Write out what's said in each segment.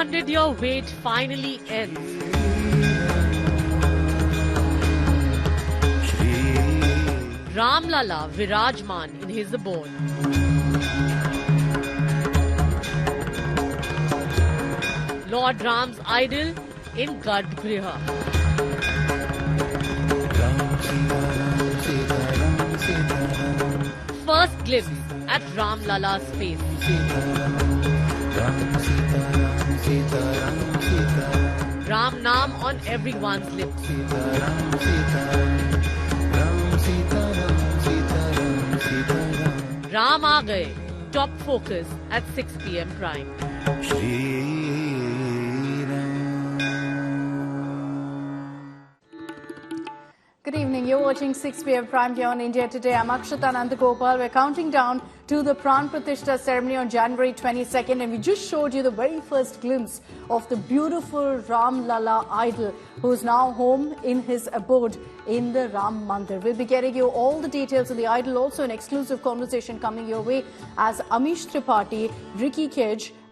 200-year wait finally ends. Ram Lalla Virajman in his abode. Lord Ram's idol in Garbhagriha. First glimpse at Ram Lalla's face. Ram Naam on everyone's lips. Ram aa gaye. Top focus at 6 p.m. prime. Good evening. You're watching 6 p.m. Prime here on India Today. I'm Akshita Anandagopal. We're counting down to the Pranapratishtha ceremony on January 22nd, and we just showed you the very first glimpse of the beautiful Ram Lalla idol, who's now home in his abode in the Ram Mandir. We'll be getting you all the details of the idol, also an exclusive conversation coming your way as Amish Tripathi, Rikki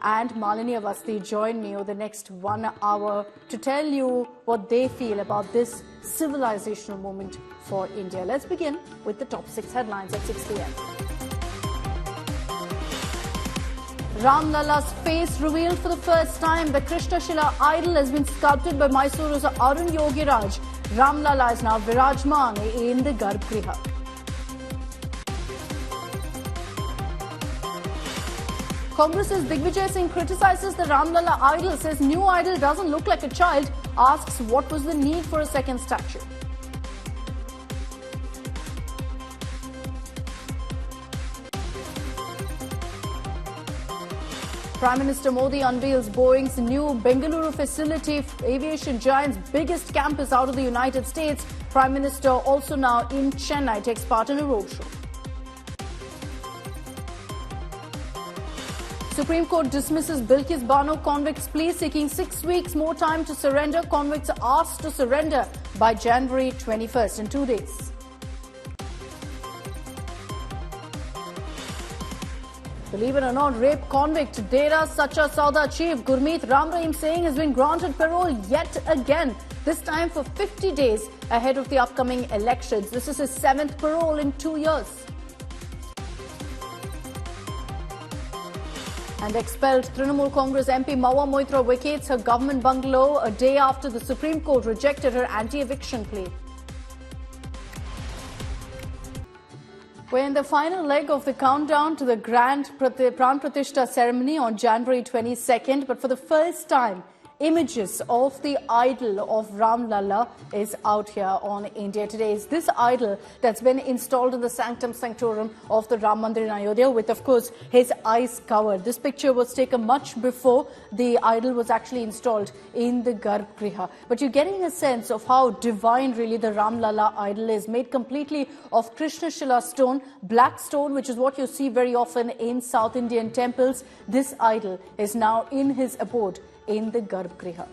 and Malini Avasthi join me over the next 1 hour to tell you what they feel about this civilizational moment for India. Let's begin with the top 6 headlines at 6 p.m. Ram Lalla's face revealed for the first time. The Krishnashila idol has been sculpted by Mysore's Arun Yogi. Ram Lalla is now Virajman in the Garbhagriha. Congress's Digvijay Singh criticizes the Ram Lalla idol, says new idol doesn't look like a child, asks what was the need for a second statue. Prime Minister Modi unveils Boeing's new Bengaluru facility, aviation giant's biggest campus out of the United States. Prime Minister also now in Chennai takes part in a roadshow. Supreme Court dismisses Bilkis Bano convict's plea, seeking 6 weeks more time to surrender. Convicts are asked to surrender by January 21st, in 2 days. Believe it or not, rape convict Dera Sacha Sauda chief Gurmeet Ram Rahim Singh has been granted parole yet again, this time for 50 days ahead of the upcoming elections. This is his 7th parole in 2 years. And expelled Trinamool Congress MP Mawa Moitra vacates her government bungalow a day after the Supreme Court rejected her anti-eviction plea. We're in the final leg of the countdown to the grand Pranapratishtha ceremony on January 22nd, but for the first time, images of the idol of Ram Lalla is out here on India Today. It's this idol that's been installed in the sanctum sanctorum of the Ram Mandir in Ayodhya with, of course, his eyes covered. This picture was taken much before the idol was actually installed in the Garbhagriha. But you're getting a sense of how divine really the Ram Lalla idol is, made completely of Krishnashila stone, black stone, which is what you see very often in South Indian temples. This idol is now in his abode in the Garbhagriha.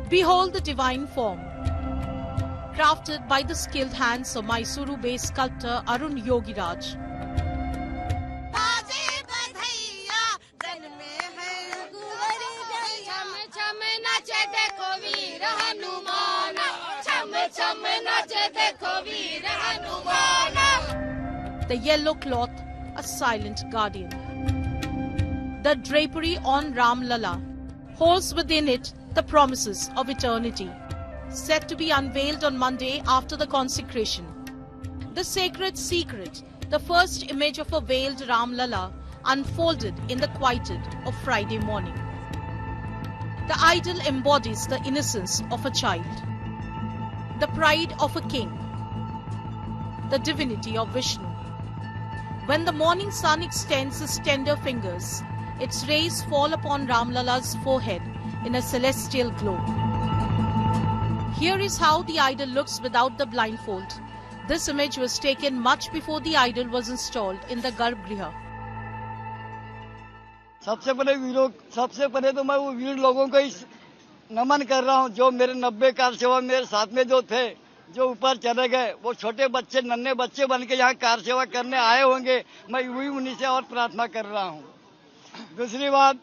Behold the divine form, crafted by the skilled hands of Mysore-based sculptor Arun Yogi. The yellow cloth, a silent guardian. The drapery on Ram Lalla holds within it the promises of eternity, set to be unveiled on Monday after the consecration. The sacred secret, the first image of a veiled Ram Lalla, unfolded in the quietude of Friday morning. The idol embodies the innocence of a child, the pride of a king, the divinity of Vishnu. When the morning sun extends his tender fingers, its rays fall upon Ram Lalla's forehead in a celestial glow. Here is how the idol looks without the blindfold. This image was taken much before the idol was installed in the Garbhagriha. सबसे पहले तो मैं वो वीर लोगों को नमन कर रहा हूँ जो मेरे 90 साल सेवा मेरे साथ में जो थे जो ऊपर चले गए वो छोटे बच्चे नन्हे बच्चे बन के यहाँ कार सेवा करने आए होंगे, मैं वही उन्हीं से और प्रार्थना कर रहा हूँ। दूसरी बात,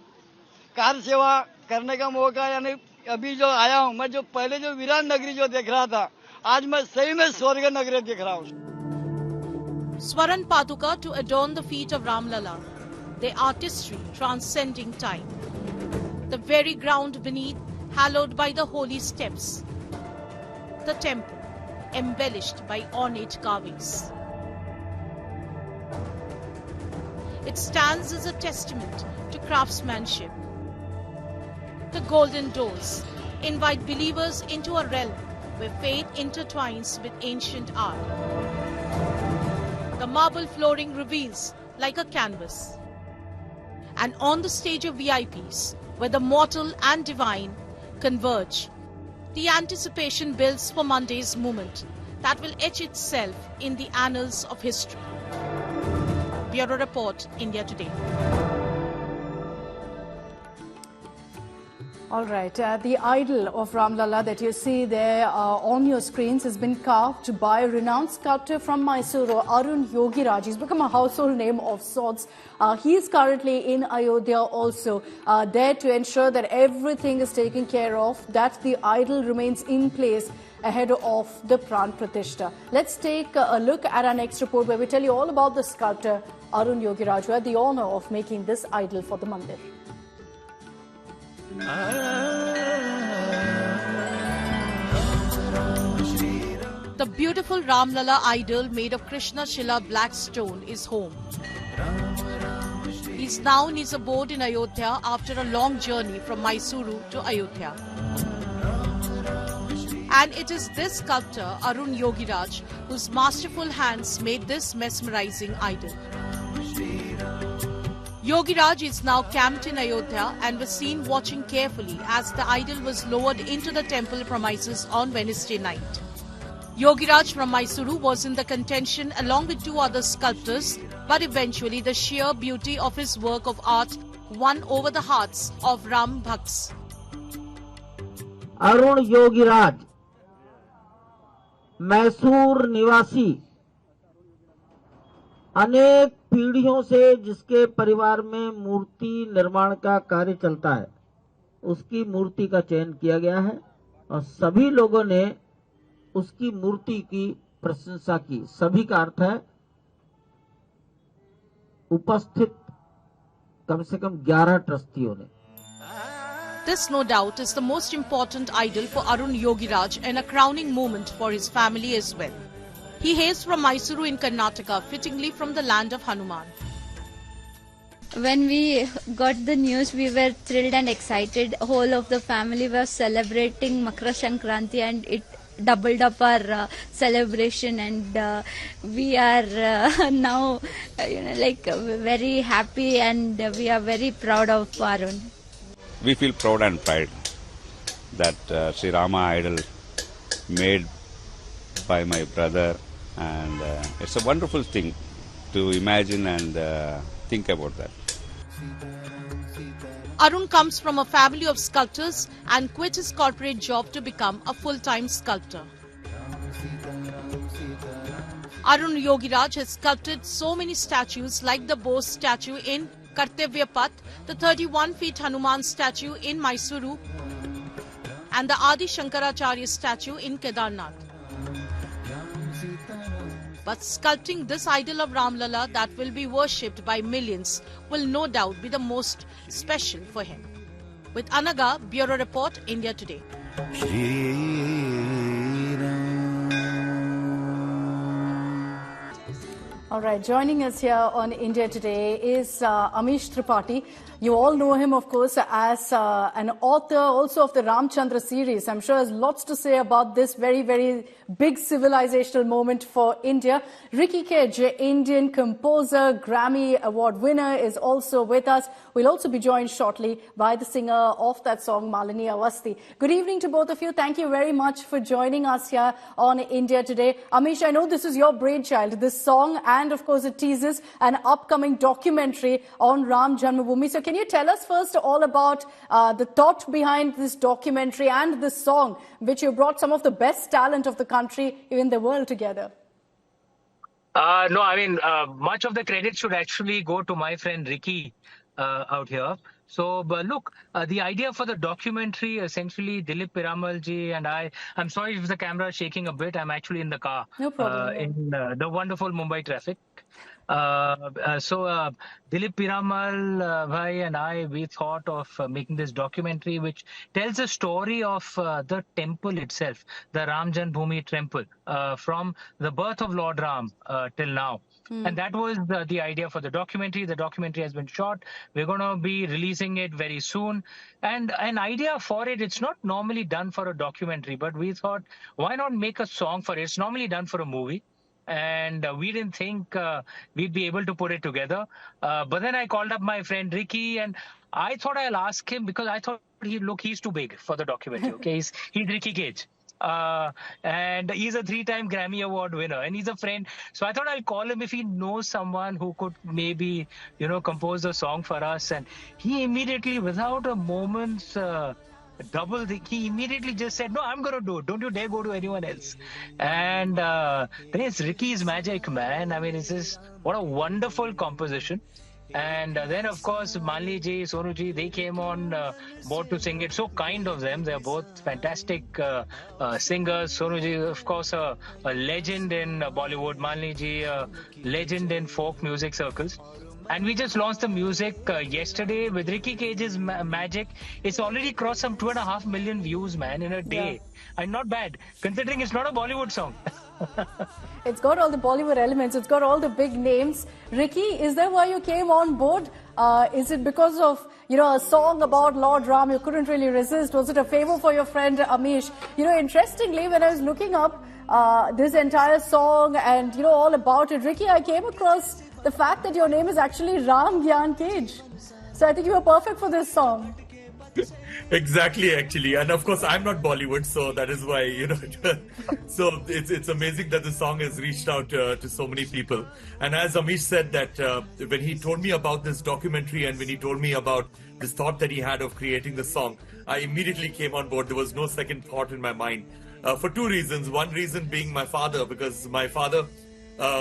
कार सेवा करने का मौका यानी अभी जो आया हूँ, मैं जो पहले जो वीरान नगरी जो देख रहा था, आज मैं सही में स्वर्ग नगरी देख रहा हूँ। Swaran Paduka to adorn the feet of Ram Lalla, their artistry transcending time. The very ground beneath, hallowed by the holy steps. The temple, embellished by ornate carvings. It stands as a testament to craftsmanship. The golden doors invite believers into a realm where faith intertwines with ancient art. The marble flooring reveals like a canvas. And on the stage of VIPs, where the mortal and divine converge, the anticipation builds for Monday's moment that will etch itself in the annals of history. Bureau Report, India Today. All right, the idol of Ram Lalla that you see there on your screens has been carved by a renowned sculptor from Mysore, Arun Yogi. He's become a household name of sorts. He is currently in Ayodhya also, there to ensure that everything is taken care of, that the idol remains in place ahead of the Pranapratishtha. Let's take a look at our next report where we tell you all about the sculptor Arun Yogi, who had the honor of making this idol for the Mandir. The beautiful Ram Lalla idol made of Krishnashila black stone is home. He is now in his abode in Ayodhya after a long journey from Mysore to Ayodhya. And it is this sculptor, Arun Yogi, whose masterful hands made this mesmerizing idol. Yogi Raj is now camped in Ayodhya and was seen watching carefully as the idol was lowered into the temple premises on Wednesday night. Yogi Raj from Mysore was in the contention along with two other sculptors, but eventually the sheer beauty of his work of art won over the hearts of Ram Bhakts. Arun Yogi Raj, Mysore निवासी, अनेक पीढ़ियों से जिसके परिवार में मूर्ति निर्माण का कार्य चलता है, उसकी मूर्ति का चयन किया गया है और सभी लोगों ने उसकी मूर्ति की प्रशंसा की। सभी का अर्थ है उपस्थित कम से कम 11 ट्रस्टियों ने। This, no doubt, is the most important idol for Arun Yogi Raj and a crowning moment for his family as well. He hails from Mysore in Karnataka, fittingly from the land of Hanuman. When we got the news, we were thrilled and excited. Whole of the family was celebrating Makara Sankranti, and it doubled up our celebration, and we are now very happy, and we are very proud of Arun. We feel proud and pride that Sri Rama idol made by my brother, and it's a wonderful thing to imagine and think about that. Arun comes from a family of sculptors and quit his corporate job to become a full-time sculptor. Arun Yogi Raj has sculpted so many statues like the Bose statue in Kartavya Path, the 31-feet Hanuman statue in Mysore, and the Adi Shankaracharya statue in Kedarnath. But sculpting this idol of Ram Lalla that will be worshipped by millions will no doubt be the most special for him. With Anaga, Bureau Report, India Today. All right, joining us here on India Today is Amish Tripathi. You all know him, of course, as an author also of the Ramchandra series. I'm sure has lots to say about this very, very big civilizational moment for India. Rikki, Indian composer, Grammy Award winner, is also with us. We'll also be joined shortly by the singer of that song, Malini, Avasthi. Good evening to both of you. Thank you very much for joining us here on India Today. Amish, I know this is your brainchild, this song, and of course it teases an upcoming documentary on Ram Janmabhoomi. So can you tell us first all about the thought behind this documentary and this song, which you brought some of the best talent of the country, even the world, together? No, I mean, much of the credit should actually go to my friend Rikki out here. So, but look, the idea for the documentary, essentially, Dilip Piramalji and I'm sorry if the camera is shaking a bit. I'm actually in the car. No problem. In the wonderful Mumbai traffic. So Dilip Piramal bhai and we thought of making this documentary which tells the story of the temple itself, the Ram Janmabhoomi temple, from the birth of Lord Ram till now. And that was the idea for the documentary. The documentary has been shot. We're going to be releasing it very soon. And an idea for it, it's not normally done for a documentary, but we thought, why not make a song for it? It's normally done for a movie. And we didn't think we'd be able to put it together. But then I called up my friend Rikki, and I thought I'll ask him because I thought, he's too big for the documentary. Okay, he's Rikki Cage. And he's a 3-time Grammy Award winner, and he's a friend. So I thought I'll call him if he knows someone who could maybe, compose a song for us. And he immediately, without a moment's he immediately just said, no, I'm going to do it. Don't you dare go to anyone else. And then it's Rikki's magic, man. I mean, it's just, what a wonderful composition. And then, of course, Malini ji, Sonu ji, they came on board to sing it. So kind of them. They're both fantastic singers. Sonu ji, of course, a legend in Bollywood. Malini ji, a legend in folk music circles. And we just launched the music yesterday with Rikki Cage's magic. It's already crossed some 2.5 million views, man, in a day. Yeah. And not bad, considering it's not a Bollywood song. It's got all the Bollywood elements. It's got all the big names. Rikki, is that why you came on board? Is it because of, a song about Lord Ram you couldn't really resist? Was it a favor for your friend Amish? Interestingly, when I was looking up this entire song and, all about it, Rikki, I came across the fact that your name is actually Ram Gyan Cage. So I think you were perfect for this song. Exactly, actually. And of course, I'm not Bollywood, so that is why, so it's amazing that the song has reached out to so many people. And as Amish said that when he told me about this documentary and when he told me about this thought that he had of creating the song, I immediately came on board. There was no second thought in my mind for 2 reasons. One reason being my father, because my father,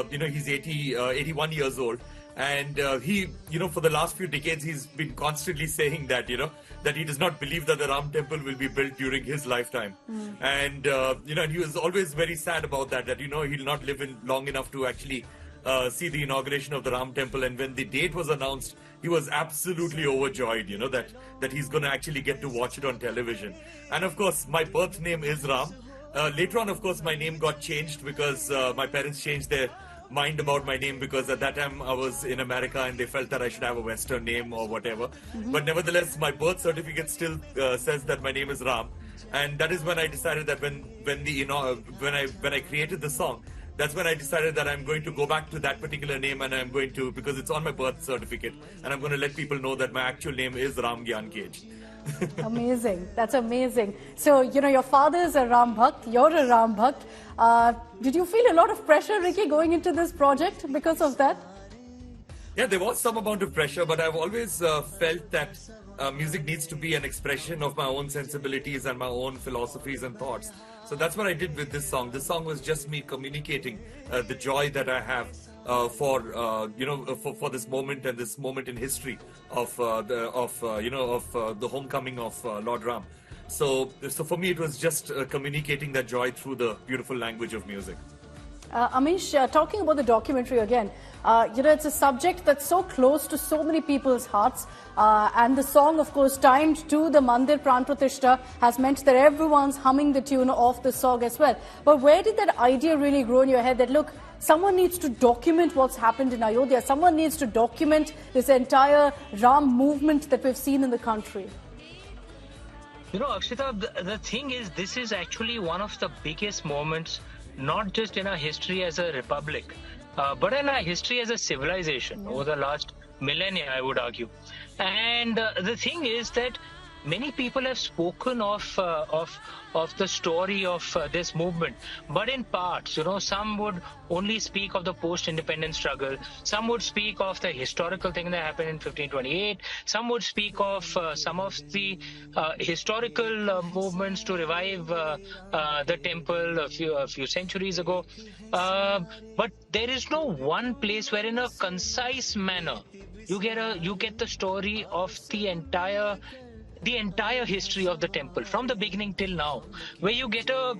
he's 81 years old. And he, for the last few decades, he's been constantly saying that, that he does not believe that the Ram temple will be built during his lifetime. And, and he was always very sad about that, he'll not live long enough to actually see the inauguration of the Ram temple. And when the date was announced, he was absolutely overjoyed, that he's going to actually get to watch it on television. And of course, my birth name is Ram. Later on, of course, my name got changed because my parents changed their mind about my name because at that time I was in America and they felt that I should have a Western name or whatever. But nevertheless, my birth certificate still says that my name is Ram. And that is when I decided that when I created the song, that's when I decided that I'm going to go back to that particular name and I'm going to, because it's on my birth certificate, and I'm going to let people know that my actual name is Ram Gyan Cage. Amazing. That's amazing. So, your father is a Ram Bhakt, you're a Ram Bhakt. Did you feel a lot of pressure, Rikki, going into this project because of that? Yeah, there was some amount of pressure, but I've always felt that music needs to be an expression of my own sensibilities and my own philosophies and thoughts. So that's what I did with this song. This song was just me communicating the joy that I have for this moment and this moment in history of the homecoming of Lord Ram. So for me, it was just communicating that joy through the beautiful language of music. Amish, talking about the documentary again, it's a subject that's so close to so many people's hearts. And the song, of course, timed to the Mandir Pranapratishtha has meant that everyone's humming the tune of the song as well. But where did that idea really grow in your head that, look, someone needs to document what's happened in Ayodhya. Someone needs to document this entire Ram movement that we've seen in the country. Akshita, the thing is, this is actually one of the biggest moments, not just in our history as a republic, but in our history as a civilization over the last millennia, I would argue. And the thing is that many people have spoken of the story of this movement, but in parts. Some would only speak of the post-independence struggle. Some would speak of the historical thing that happened in 1528. Some would speak of some of the historical movements to revive the temple a few centuries ago. But there is no one place where, in a concise manner, you get the story of the entire history of the temple from the beginning till now, where you get a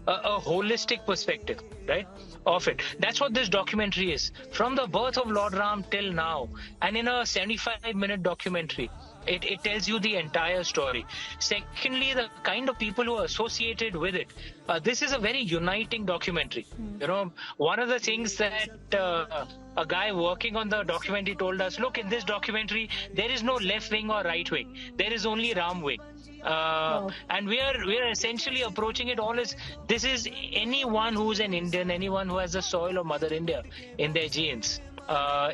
holistic perspective, right, of it. That's what this documentary is, from the birth of Lord Ram till now. And in a 75-minute documentary, it tells you the entire story. Secondly, the kind of people who are associated with it. This is a very uniting documentary. One of the things that a guy working on the documentary told us, look, in this documentary, there is no left wing or right wing. There is only Ram wing. And we are essentially approaching it all as, this is anyone who's an Indian, anyone who has the soil of Mother India in their genes.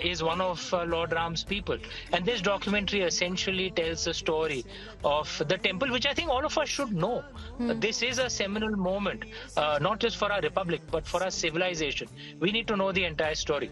Is one of Lord Ram's people. And this documentary essentially tells the story of the temple, which I think all of us should know. This is a seminal moment, not just for our republic, but for our civilization. We need to know the entire story.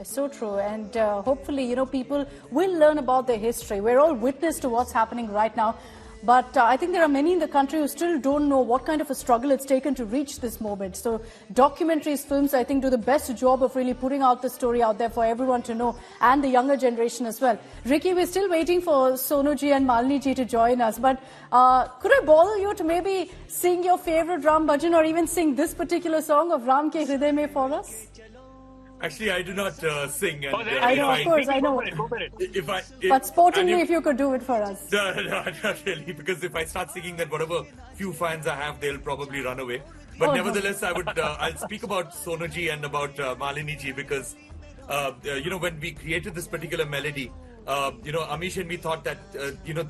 So true. And hopefully, people will learn about their history. We're all witness to what's happening right now. But I think there are many in the country who still don't know what kind of a struggle it's taken to reach this moment. So documentaries, films, I think, do the best job of really putting out the story out there for everyone to know, and the younger generation as well. Rikki, we're still waiting for Sonuji and Malini ji to join us. But could I bother you to maybe sing your favorite Ram bhajan, or even sing this particular song of Ram Ke Hriday Mein for us? Actually, I do not sing. And, I know, of course, I know. But sportingly, if you could do it for us. No, not really, because if I start singing, then whatever few fans I have, they'll probably run away. But nevertheless, I would I'll speak about Sonuji and about Malini ji, because when we created this particular melody, Amish and me thought that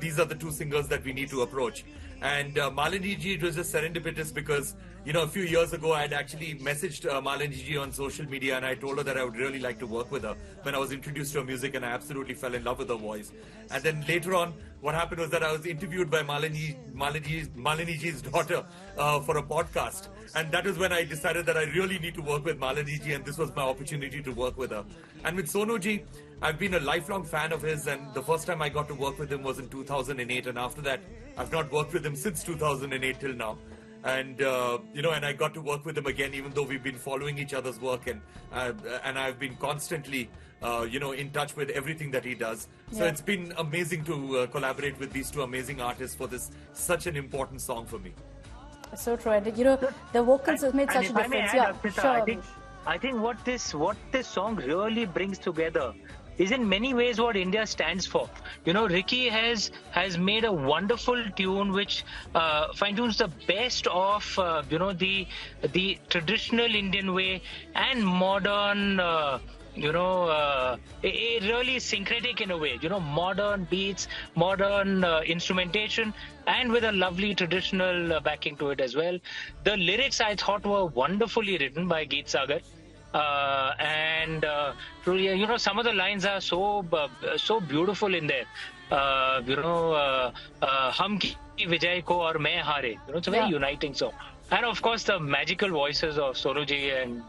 these are the two singers that we need to approach. And Malini ji, it was just serendipitous because, a few years ago, I had actually messaged Malini ji on social media, and I told her that I would really like to work with her when I was introduced to her music, and I absolutely fell in love with her voice. And then later on, what happened was that I was interviewed by Malini ji's daughter for a podcast. And that is when I decided that I really need to work with Malini ji, and this was my opportunity to work with her. And with Sonu ji, I've been a lifelong fan of his, and the first time I got to work with him was in 2008, and after that, I've not worked with him since 2008 till now. And and I got to work with him again, even though we've been following each other's work, and I've been constantly in touch with everything that he does. So it's been amazing to collaborate with these two amazing artists for this such an important song for me. So true. And, the vocals have made such a difference. I think what this song really brings together is in many ways what India stands for. Rikki has made a wonderful tune which fine-tunes the best of the traditional Indian way and modern really syncretic in a way, modern beats, modern instrumentation, and with a lovely traditional backing to it as well. The lyrics I thought were wonderfully written by Geet Sagar. And some of the lines are so beautiful in there. Hum ki vijay ko aur main haare. It's a very uniting song. And of course, the magical voices of Sonuji and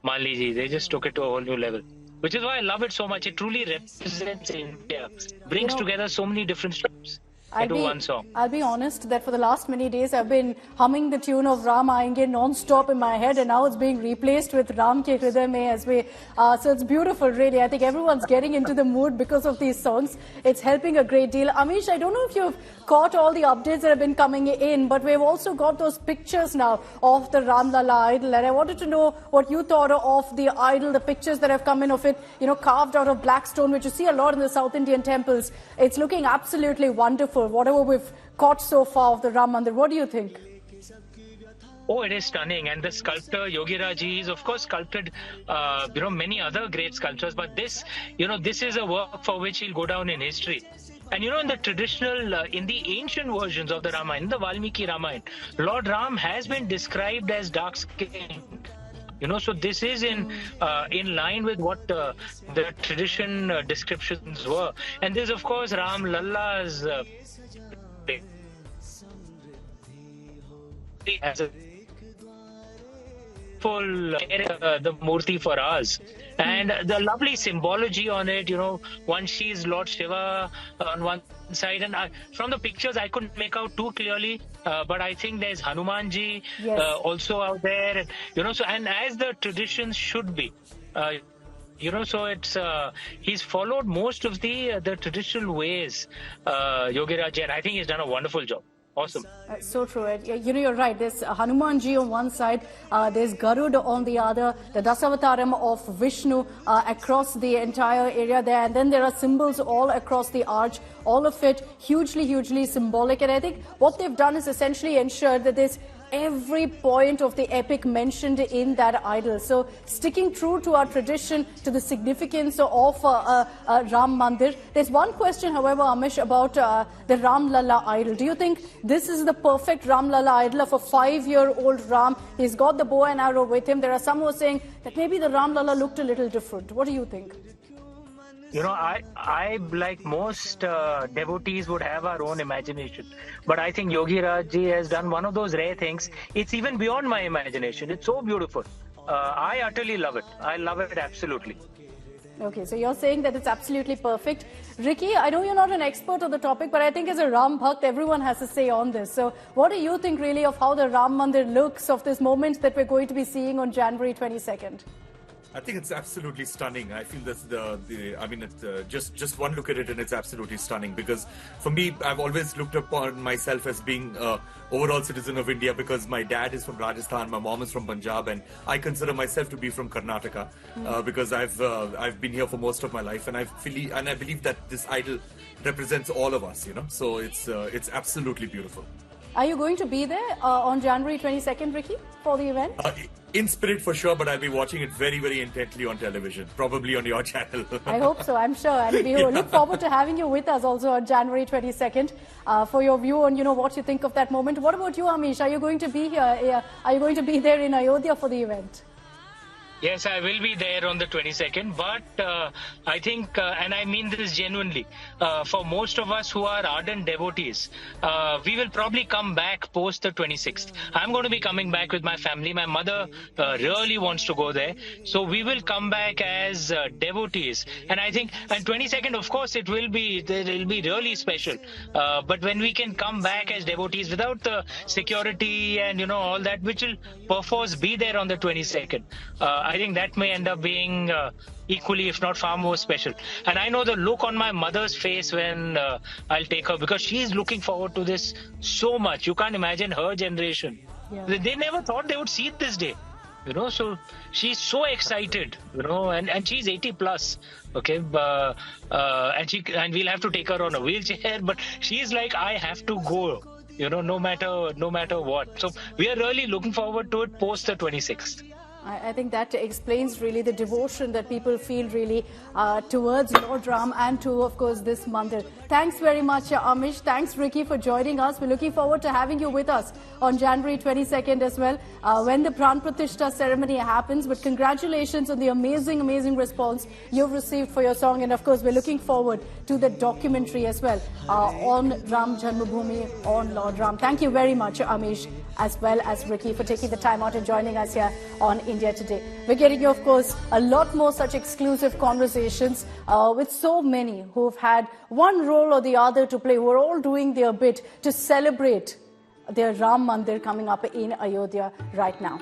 Malini ji, they just took it to a whole new level. Which is why I love it so much. It truly represents India. Brings together so many different streams into one song. I'll be honest that for the last many days I've been humming the tune of Ram Aayenge non-stop in my head, and now it's being replaced with Ram Ke Hriday Mein as we. So it's beautiful, really. I think everyone's getting into the mood because of these songs. It's helping a great deal. Amish, I don't know if you've caught all the updates that have been coming in, but we've also got those pictures now of the Ram Lalla idol, and I wanted to know what you thought of the idol, the pictures that have come in of it, carved out of black stone, which you see a lot in the South Indian temples. It's looking absolutely wonderful. Whatever we've caught so far of the Ram Mandir, what do you think? Oh, it is stunning. And the sculptor, Yogi Raji, is of course sculpted, many other great sculptures. But this, this is a work for which he'll go down in history. And in the traditional, in the ancient versions of the Ramayana, the Valmiki Ramayana, Lord Ram has been described as dark-skinned. So this is in line with what the tradition descriptions were. And there's, of course, Ram Lalla's as a full the Murti for us. And the lovely symbology on it, one she's Lord Shiva on one side, and from the pictures I couldn't make out too clearly, but I think there's Hanumanji also out there, so, and as the traditions should be. So it's he's followed most of the traditional ways, Yogi Raj, and I think he's done a wonderful job. Awesome. So true. You're right. There's Hanumanji on one side, there's Garuda on the other, the Dasavataram of Vishnu across the entire area there, and then there are symbols all across the arch, all of it hugely, hugely symbolic. And I think what they've done is essentially ensured that there's every point of the epic mentioned in that idol. So sticking true to our tradition, to the significance of Ram Mandir. There's one question, however, Amish, about the Ram Lalla idol. Do you think this is the perfect Ram Lalla idol of a 5-year-old Ram? He's got the bow and arrow with him. There are some who are saying that maybe the Ram Lalla looked a little different. What do you think? I like most devotees would have our own imagination. But I think Yogi Raj ji has done one of those rare things. It's even beyond my imagination. It's so beautiful. I utterly love it. I love it absolutely. Okay, so you're saying that it's absolutely perfect. Rikki, I know you're not an expert on the topic, but I think as a Ram Bhakt, everyone has a say on this. So what do you think really of how the Ram Mandir looks, of this moment that we're going to be seeing on January 22nd? I think it's absolutely stunning. I feel that's just one look at it and it's absolutely stunning, because for me, I've always looked upon myself as being an overall citizen of India, because my dad is from Rajasthan, my mom is from Punjab, and I consider myself to be from Karnataka because I've been here for most of my life, and I believe that this idol represents all of us, So it's absolutely beautiful. Are you going to be there on January 22nd, Rikki, for the event? In spirit for sure, but I'll be watching it very, very intently on television, probably on your channel. I hope so, I'm sure. And we look forward to having you with us also on January 22nd for your view on, what you think of that moment. What about you, Amish? Are you going to be here? Are you going to be there in Ayodhya for the event? Yes, I will be there on the 22nd, but I think, and I mean this genuinely, for most of us who are ardent devotees, we will probably come back post the 26th. I'm going to be coming back with my family. My mother really wants to go there. So we will come back as devotees. And I think, and 22nd, of course, it will be really special. But when we can come back as devotees without the security and, all that, which will perforce be there on the 22nd, I think that may end up being equally, if not far more special. And I know the look on my mother's face when I'll take her, because she's looking forward to this so much. You can't imagine her generation. Yeah. They never thought they would see it this day. So she's so excited, and she's 80 plus, okay, and we'll have to take her on a wheelchair, but she's like, I have to go, no matter what. So we are really looking forward to it post the 26th. I think that explains really the devotion that people feel really towards Lord Ram and to, of course, this mandir. Thanks very much, Amish. Thanks, Rikki, for joining us. We're looking forward to having you with us on January 22nd as well, when the Pranapratishtha ceremony happens. But congratulations on the amazing, amazing response you've received for your song. And, of course, we're looking forward to the documentary as well on Ram Janmabhoomi, on Lord Ram. Thank you very much, Amish, as well as Rikki, for taking the time out and joining us here on India Today. We're getting you, of course, a lot more such exclusive conversations with so many who've had one role or the other to play, who are all doing their bit to celebrate their Ram Mandir coming up in Ayodhya right now.